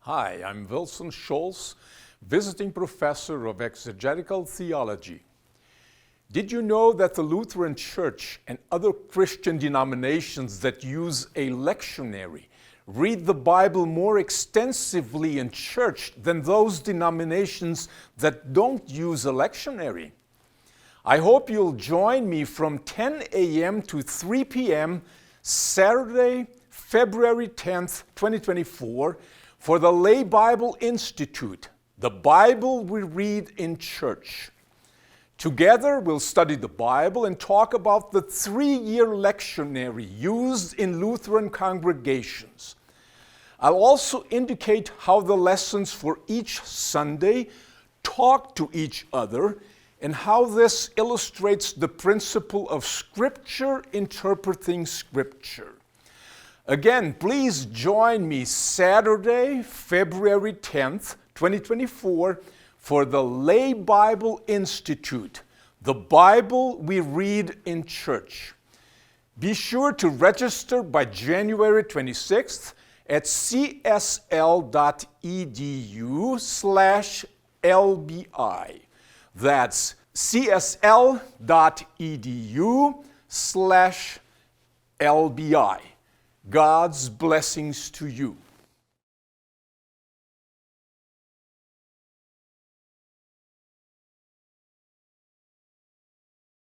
Hi, I'm Vilson Scholz, visiting professor of Exegetical Theology. Did you know that the Lutheran Church and other Christian denominations that use a lectionary read the Bible more extensively in church than those denominations that don't use a lectionary? I hope you'll join me from 10 a.m. to 3 p.m. Saturday, February 10th, 2024, for the Lay Bible Institute, the Bible we read in church. Together, we'll study the Bible and talk about the Three-Year Lectionary used in Lutheran congregations. I'll also indicate how the lessons for each Sunday talk to each other and how this illustrates the principle of Scripture interpreting Scripture. Again, please join me Saturday, February 10th, 2024, for the Lay Bible Institute, the Bible we read in church. Be sure to register by January 26th at csl.edu/LBI. That's csl.edu/LBI. God's blessings to you.